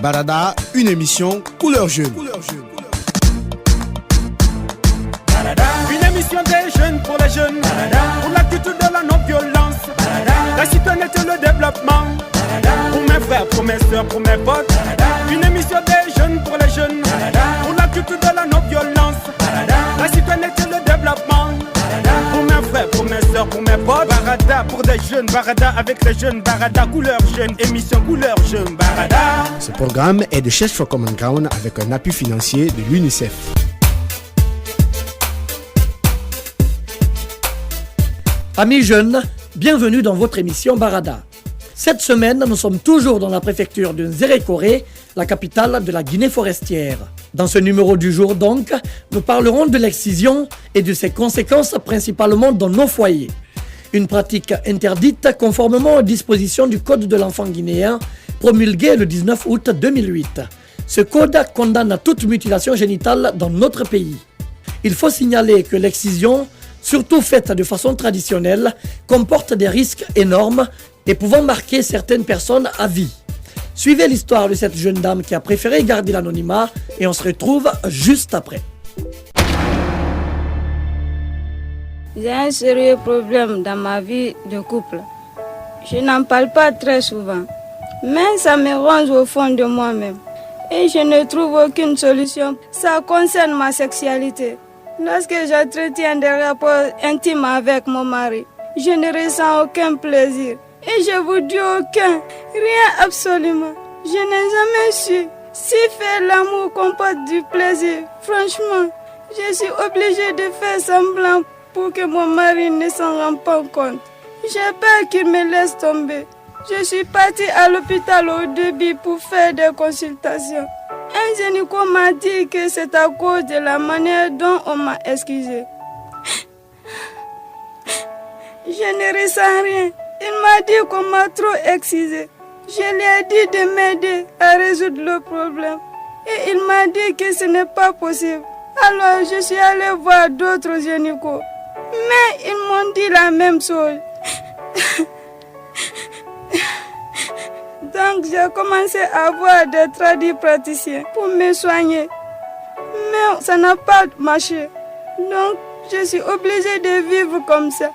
Barada, une émission couleur jeune. Une émission des jeunes pour les jeunes, pour la culture de la non-violence, la citoyenneté et le développement, pour mes frères, pour mes soeurs, pour mes potes. Une émission des jeunes pour les jeunes, pour la culture de la non-violence, la citoyenneté et le développement, pour mes frères, pour mes soeurs, pour mes potes. Barada pour des jeunes, Barada avec les jeunes, Barada couleur jeune, émission couleur jeune, Barada. Ce programme est de Church for Common Ground avec un appui financier de l'UNICEF. Amis jeunes, bienvenue dans votre émission Barada. Cette semaine, nous sommes toujours dans la préfecture de Nzérékoré, la capitale de la Guinée forestière. Dans ce numéro du jour donc, nous parlerons de l'excision et de ses conséquences principalement dans nos foyers. Une pratique interdite conformément aux dispositions du Code de l'enfant guinéen promulgué le 19 août 2008. Ce code condamne toute mutilation génitale dans notre pays. Il faut signaler que l'excision, surtout faite de façon traditionnelle, comporte des risques énormes et pouvant marquer certaines personnes à vie. Suivez l'histoire de cette jeune dame qui a préféré garder l'anonymat et on se retrouve juste après. J'ai un sérieux problème dans ma vie de couple. Je n'en parle pas très souvent, mais ça me ronge au fond de moi-même. Et je ne trouve aucune solution. Ça concerne ma sexualité. Lorsque j'entretiens des rapports intimes avec mon mari, je ne ressens aucun plaisir. Et je vous dis aucun, rien absolument. Je n'ai jamais su si faire l'amour comporte du plaisir. Franchement, je suis obligée de faire semblant pour que mon mari ne s'en rende pas compte. J'ai peur qu'il me laisse tomber. Je suis partie à l'hôpital au début pour faire des consultations. Un gynéco m'a dit que c'est à cause de la manière dont on m'a excusé. Je ne ressens rien. Il m'a dit qu'on m'a trop excisé. Je lui ai dit de m'aider à résoudre le problème. Et il m'a dit que ce n'est pas possible. Alors je suis allée voir d'autres gynécos. Mais ils m'ont dit la même chose. Donc j'ai commencé à voir des tradipraticiens pour me soigner. Mais ça n'a pas marché. Donc je suis obligée de vivre comme ça.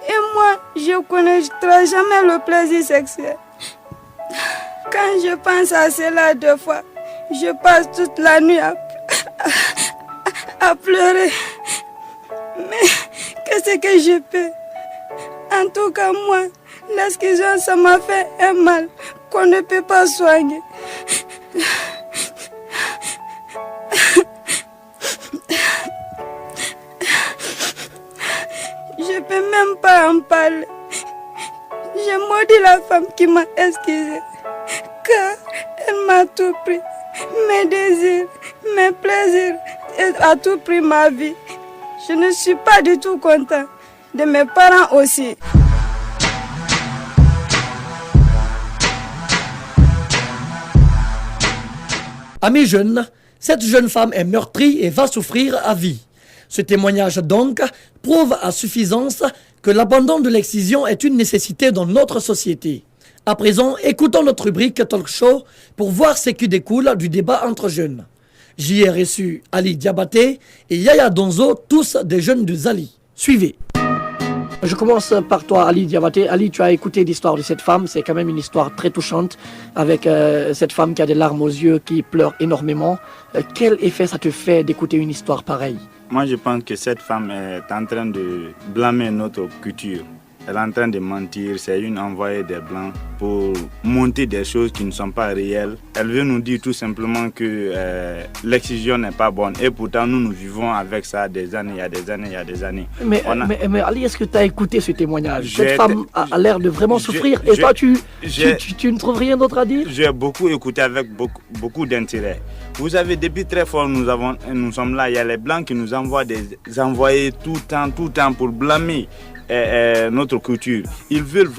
Et moi, je ne connaîtrai jamais le plaisir sexuel. Quand je pense à cela deux fois, je passe toute la nuit à pleurer. Mais qu'est-ce que je peux? En tout cas, moi, l'excision, ça m'a fait un mal qu'on ne peut pas soigner. Je ne peux même pas en parler. J'ai maudit la femme qui m'a excusé, car elle m'a tout pris. Mes désirs, mes plaisirs, elle a tout pris ma vie. Je ne suis pas du tout content de mes parents aussi. Amis jeunes, cette jeune femme est meurtrie et va souffrir à vie. Ce témoignage donc prouve à suffisance que l'abandon de l'excision est une nécessité dans notre société. À présent, écoutons notre rubrique Talk Show pour voir ce qui découle du débat entre jeunes. J'y ai reçu Ali Diabaté et Yaya Donzo, tous des jeunes de Zali. Suivez. Je commence par toi, Ali Diabaté. Ali, tu as écouté l'histoire de cette femme. C'est quand même une histoire très touchante avec cette femme qui a des larmes aux yeux, qui pleure énormément. Quel effet ça te fait d'écouter une histoire pareille? Moi, je pense que cette femme est en train de blâmer notre culture. Elle est en train de mentir, c'est une envoyée des Blancs pour monter des choses qui ne sont pas réelles. Elle veut nous dire tout simplement que l'excision n'est pas bonne. Et pourtant, nous vivons avec ça des années, il y a des années, il y a des années. Mais Ali, est-ce que tu as écouté ce témoignage? Cette femme a l'air de vraiment souffrir. Et toi, tu ne trouves rien d'autre à dire? J'ai beaucoup écouté avec beaucoup d'intérêt. Vous savez, depuis très fort, nous sommes là. Il y a les Blancs qui nous envoient des envoyés tout le temps pour blâmer notre culture. Ils veulent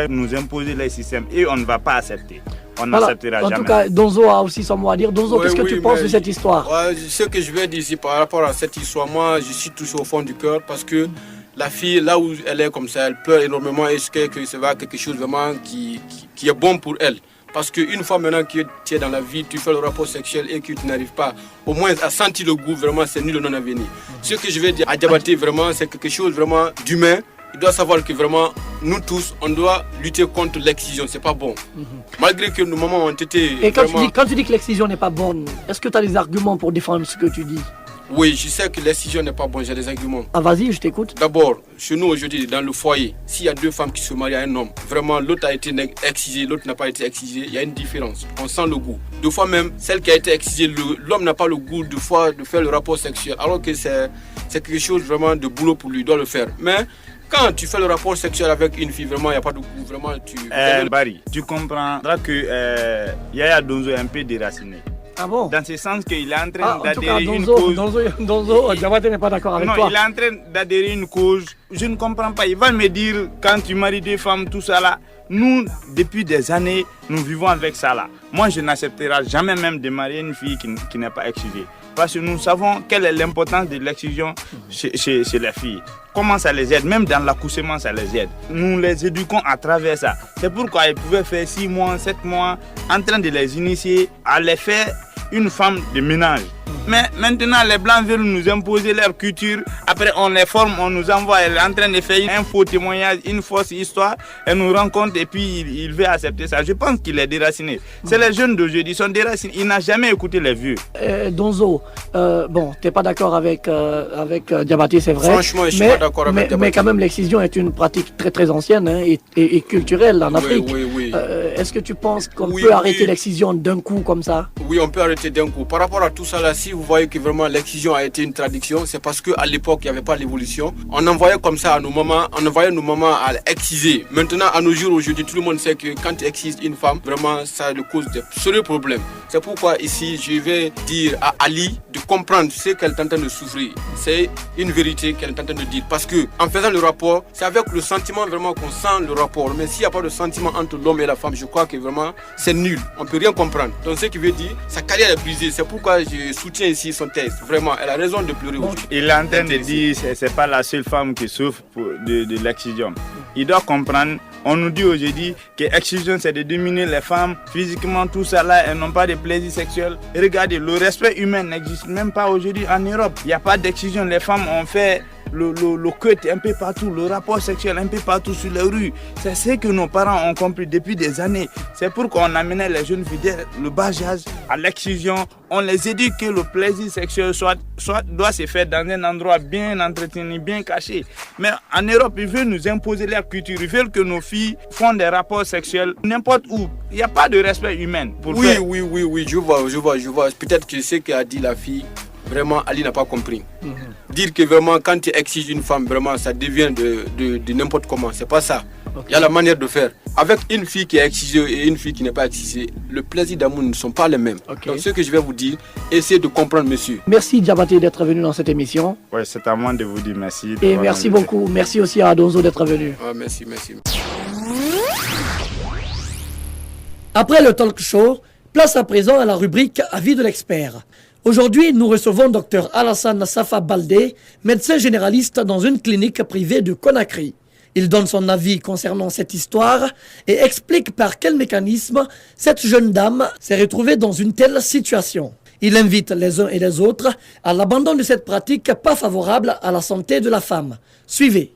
nous imposer les systèmes et on ne va pas accepter. On n'acceptera jamais. En tout cas, Donzo a aussi son mot à dire. Donzo, qu'est-ce que tu penses de cette histoire? Ce que je veux dire ici par rapport à cette histoire, moi je suis touché au fond du cœur parce que la fille, là où elle est comme ça, elle pleure énormément et je sais que c'est quelque chose vraiment qui est bon pour elle. Parce qu'une fois maintenant que tu es dans la vie, tu fais le rapport sexuel et que tu n'arrives pas au moins à sentir le goût, vraiment c'est nul non avenir. Ce que je vais dire à Diabaté, vraiment, c'est quelque chose vraiment d'humain. Il doit savoir que vraiment, nous tous, on doit lutter contre l'excision, c'est pas bon. Malgré que nos mamans ont été... Et quand, vraiment... tu dis que l'excision n'est pas bonne, est-ce que tu as des arguments pour défendre ce que tu dis? Oui, je sais que l'excision n'est pas bonne, j'ai des arguments. Ah vas-y, je t'écoute. D'abord, chez nous aujourd'hui, dans le foyer, s'il y a deux femmes qui se marient à un homme, vraiment l'autre a été excisé, l'autre n'a pas été excisé, il y a une différence. On sent le goût. Deux fois même, celle qui a été excisée, l'homme n'a pas le goût de faire le rapport sexuel, alors que c'est quelque chose vraiment de boulot pour lui, il doit le faire. Mais quand tu fais le rapport sexuel avec une fille, vraiment, il n'y a pas de goût. Vraiment, Barry, tu comprendras que Yaya Donzo est un peu déraciné. Ah bon? Dans ce sens qu'il est en train d'adhérer à une cause. Donzo, Diabaté n'est pas d'accord avec toi. Non, il est en train d'adhérer une cause. Je ne comprends pas. Il va me dire, quand tu maries deux femmes, tout ça là. Nous, depuis des années, nous vivons avec ça là. Moi, je n'accepterai jamais même de marier une fille qui n'est pas excisée. Parce que nous savons quelle est l'importance de l'excision chez les filles. Comment ça les aide, même dans l'accouchement, ça les aide. Nous les éduquons à travers ça. C'est pourquoi ils pouvaient faire 6 mois, 7 mois, en train de les initier à les faire une femme de ménage. Mais maintenant, les Blancs veulent nous imposer leur culture. Après, on les forme, on nous envoie. Elle est en train de faire un faux témoignage, une fausse histoire. Elle nous rencontre et puis il veut accepter ça. Je pense qu'il est déraciné. C'est les jeunes d'aujourd'hui, ils sont déracinés. Il n'a jamais écouté les vieux. Donzo, bon, tu n'es pas d'accord avec Diabaté, c'est vrai. Franchement, je suis pas d'accord avec Diabaté. Mais quand même, l'excision est une pratique très très ancienne hein, et culturelle en Afrique. Oui. Est-ce que tu penses qu'on peut arrêter l'excision d'un coup comme ça? Oui, on peut arrêter d'un coup. Par rapport à tout ça là, si vous voyez que vraiment l'excision a été une tradition, c'est parce qu'à l'époque, il n'y avait pas l'évolution. On envoyait comme ça à nos mamans, on envoyait nos mamans à exciser. Maintenant, à nos jours, aujourd'hui, tout le monde sait que quand tu excises une femme, vraiment, ça cause de sérieux problèmes. C'est pourquoi ici, je vais dire à Ali de comprendre ce qu'elle est en train de souffrir. C'est une vérité qu'elle est en train de dire. Parce que en faisant le rapport, c'est avec le sentiment vraiment qu'on sent le rapport. Mais s'il n'y a pas de sentiment entre l'homme et la femme, je crois que vraiment, c'est nul. On ne peut rien comprendre. Donc, ce qui veut dire, sa carrière est brisée. C'est pourquoi je soutiens ici son thèse. Vraiment, elle a raison de pleurer aujourd'hui. Il est en train de dire que ce n'est pas la seule femme qui souffre de l'excision. Il doit comprendre. On nous dit aujourd'hui que l'excision c'est de dominer les femmes physiquement, tout ça là, elles n'ont pas de plaisir sexuel. Regardez, le respect humain n'existe même pas aujourd'hui en Europe. Il n'y a pas d'excision, les femmes ont fait le cut un peu partout, le rapport sexuel un peu partout sur les rues. C'est ce que nos parents ont compris depuis des années. C'est pourquoi on amenait les jeunes filles dès le bas âge à l'excision. On les éduque que le plaisir sexuel doit se faire dans un endroit bien entretenu, bien caché. Mais en Europe, ils veulent nous imposer leur culture. Ils veulent que nos filles font des rapports sexuels n'importe où. Il n'y a pas de respect humain. Oui, je vois. Peut-être que ce qu'a dit la fille, vraiment, Ali n'a pas compris. Dire que vraiment, quand tu exiges une femme, vraiment, ça devient de n'importe comment. C'est pas ça. Okay. Il y a la manière de faire. Avec une fille qui est excisée et une fille qui n'est pas excisée, le plaisir d'amour ne sont pas les mêmes. Okay. Donc, ce que je vais vous dire, essayez de comprendre, monsieur. Merci, Diabaté, d'être venu dans cette émission. Oui, c'est à moi de vous dire merci. Et merci beaucoup. Merci aussi à Donzo d'être venu. Ah, merci. Après le talk show, place à présent à la rubrique Avis de l'expert. Aujourd'hui, nous recevons Dr Alassane Safa Baldé, médecin généraliste dans une clinique privée de Conakry. Il donne son avis concernant cette histoire et explique par quel mécanisme cette jeune dame s'est retrouvée dans une telle situation. Il invite les uns et les autres à l'abandon de cette pratique pas favorable à la santé de la femme. Suivez.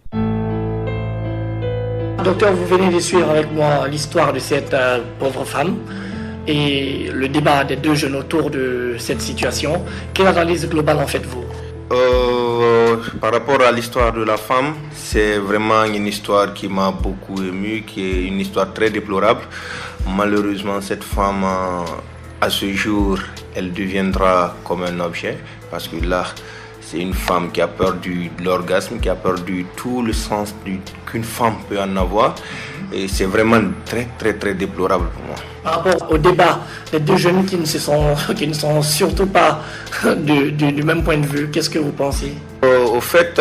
Docteur, vous venez de suivre avec moi l'histoire de cette pauvre femme et le débat des deux jeunes autour de cette situation. Quelle analyse globale en faites-vous? Par rapport à l'histoire de la femme, c'est vraiment une histoire qui m'a beaucoup ému, qui est une histoire très déplorable. Malheureusement, cette femme, à ce jour, elle deviendra comme un objet, parce que là, c'est une femme qui a perdu l'orgasme, qui a perdu tout le sens qu'une femme peut en avoir. Et c'est vraiment très, très, très déplorable pour moi. Par rapport au débat, les deux jeunes qui ne sont surtout pas du même point de vue, qu'est-ce que vous pensez? Au fait,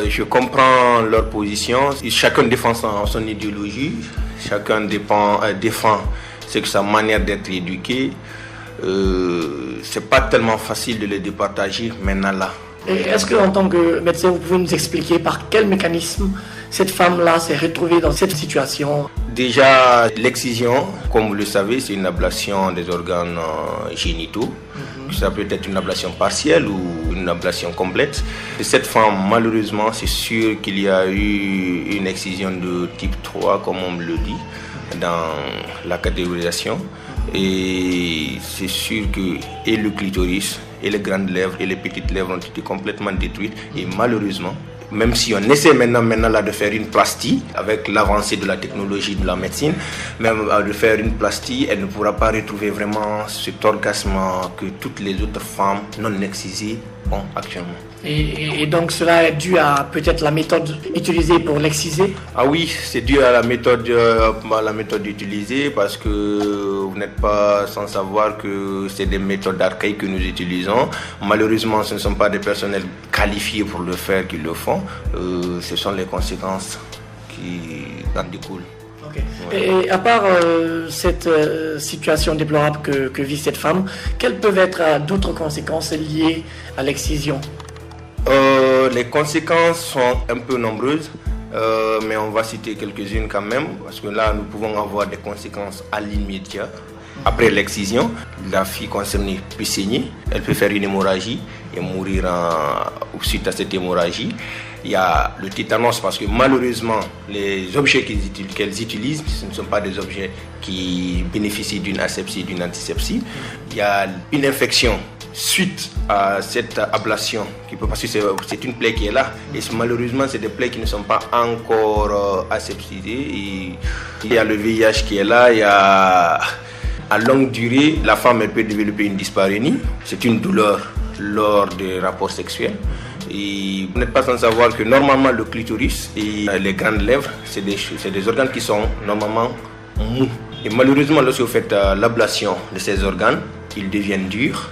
je comprends leur position. Chacun défend son idéologie. Chacun défend sa manière d'être éduqué. C'est pas tellement facile de les départager maintenant là. Et est-ce qu'en tant que médecin, vous pouvez nous expliquer par quel mécanisme cette femme-là s'est retrouvée dans cette situation? Déjà, l'excision, comme vous le savez, c'est une ablation des organes génitaux. Ça peut être une ablation partielle ou une ablation complète. Et cette femme, malheureusement, c'est sûr qu'il y a eu une excision de type 3, comme on me le dit, dans la catégorisation. Et c'est sûr que et le clitoris, et les grandes lèvres, et les petites lèvres ont été complètement détruites. Et malheureusement, même si on essaie maintenant là de faire une plastie, avec l'avancée de la technologie de la médecine, même de faire une plastie, elle ne pourra pas retrouver vraiment cet orgasme que toutes les autres femmes non excisées ont actuellement. Et donc cela est dû à peut-être la méthode utilisée pour l'exciser? Ah oui, c'est dû à la méthode utilisée, parce que vous n'êtes pas sans savoir que c'est des méthodes archaïques que nous utilisons. Malheureusement, ce ne sont pas des personnels qualifiés pour le faire qui le font. Ce sont les conséquences qui en découlent. Okay. Et à part cette situation déplorable que vit cette femme, quelles peuvent être d'autres conséquences liées à l'excision? Les conséquences sont un peu nombreuses, mais on va citer quelques-unes quand même, parce que là, nous pouvons avoir des conséquences à l'immédiat. Après l'excision, la fille concernée peut saigner, elle peut faire une hémorragie et mourir suite à cette hémorragie. Il y a le tétanos, parce que malheureusement, les objets qu'elles utilisent, ce ne sont pas des objets qui bénéficient d'une asepsie, d'une antisepsie. Il y a une infection suite à cette ablation, parce que c'est une plaie qui est là, et malheureusement c'est des plaies qui ne sont pas encore aseptisées. Il y a le VIH qui est là, il y a à longue durée, la femme elle peut développer une dyspareunie, c'est une douleur lors des rapports sexuels. Et vous n'êtes pas sans savoir que normalement le clitoris et les grandes lèvres, c'est des organes qui sont normalement mous. Et malheureusement, lorsque vous faites l'ablation de ces organes, ils deviennent durs.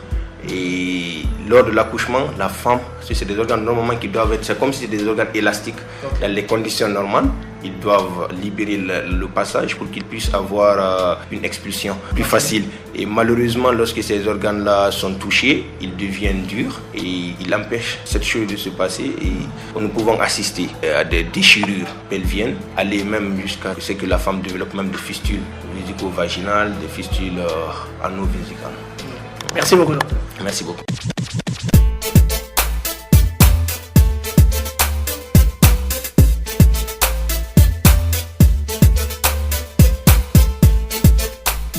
Et lors de l'accouchement, la femme, c'est des organes normalement qui doivent être, c'est comme si c'était des organes élastiques. Dans les conditions normales, ils doivent libérer le passage pour qu'ils puissent avoir une expulsion plus facile. Et malheureusement, lorsque ces organes-là sont touchés, ils deviennent durs et ils empêchent cette chose de se passer. Et nous pouvons assister à des déchirures pelviennes, aller même jusqu'à ce que la femme développe même des fistules vésico-vaginales, des fistules ano-vésicales. Merci beaucoup, docteur. Merci beaucoup.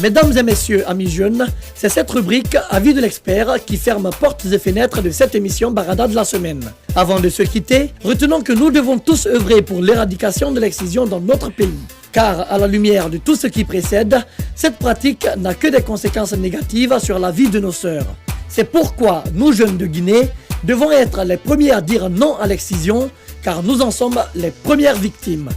Mesdames et messieurs, amis jeunes, c'est cette rubrique Avis de l'expert qui ferme portes et fenêtres de cette émission Barada de la semaine. Avant de se quitter, retenons que nous devons tous œuvrer pour l'éradication de l'excision dans notre pays. Car à la lumière de tout ce qui précède, cette pratique n'a que des conséquences négatives sur la vie de nos sœurs. C'est pourquoi nous, jeunes de Guinée, devons être les premiers à dire non à l'excision, car nous en sommes les premières victimes.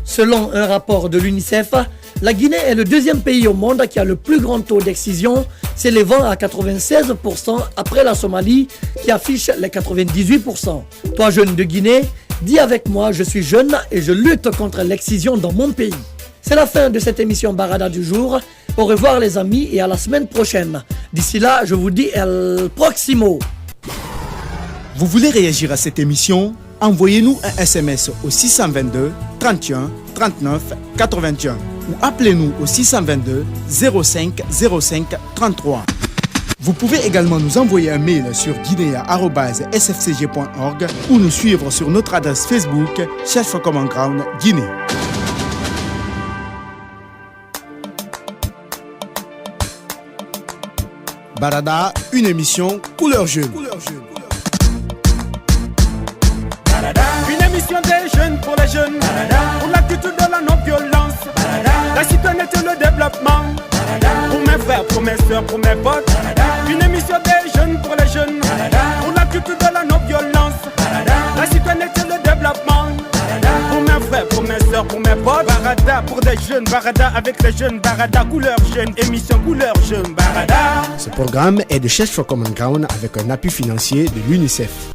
Selon un rapport de l'UNICEF, la Guinée est le deuxième pays au monde qui a le plus grand taux d'excision, s'élevant à 96% après la Somalie qui affiche les 98%. Toi, jeune de Guinée, dis avec moi, je suis jeune et je lutte contre l'excision dans mon pays. C'est la fin de cette émission Barada du jour. Au revoir les amis et à la semaine prochaine. D'ici là, je vous dis el próximo. Vous voulez réagir à cette émission? Envoyez-nous un SMS au 622 31 39 81 ou appelez-nous au 622 05 05 33. Vous pouvez également nous envoyer un mail sur guinea@sfcg.org ou nous suivre sur notre adresse Facebook Chef Common Ground Guinée. Barada, une émission couleur jaune. Une émission des jeunes pour les jeunes, pour la culture de la non-violence, la citoyenneté et le développement, pour mes frères, pour mes soeurs, pour mes potes. Une émission des jeunes pour les jeunes, pour la culture de la non-violence, la citoyenneté et le développement, pour mes frères, pour mes soeurs, pour mes potes. Barada pour des jeunes, Barada avec les jeunes, Barada couleur jeune, émission couleur jeune, Barada. Ce programme est de Chef for Common Ground avec un appui financier de l'UNICEF.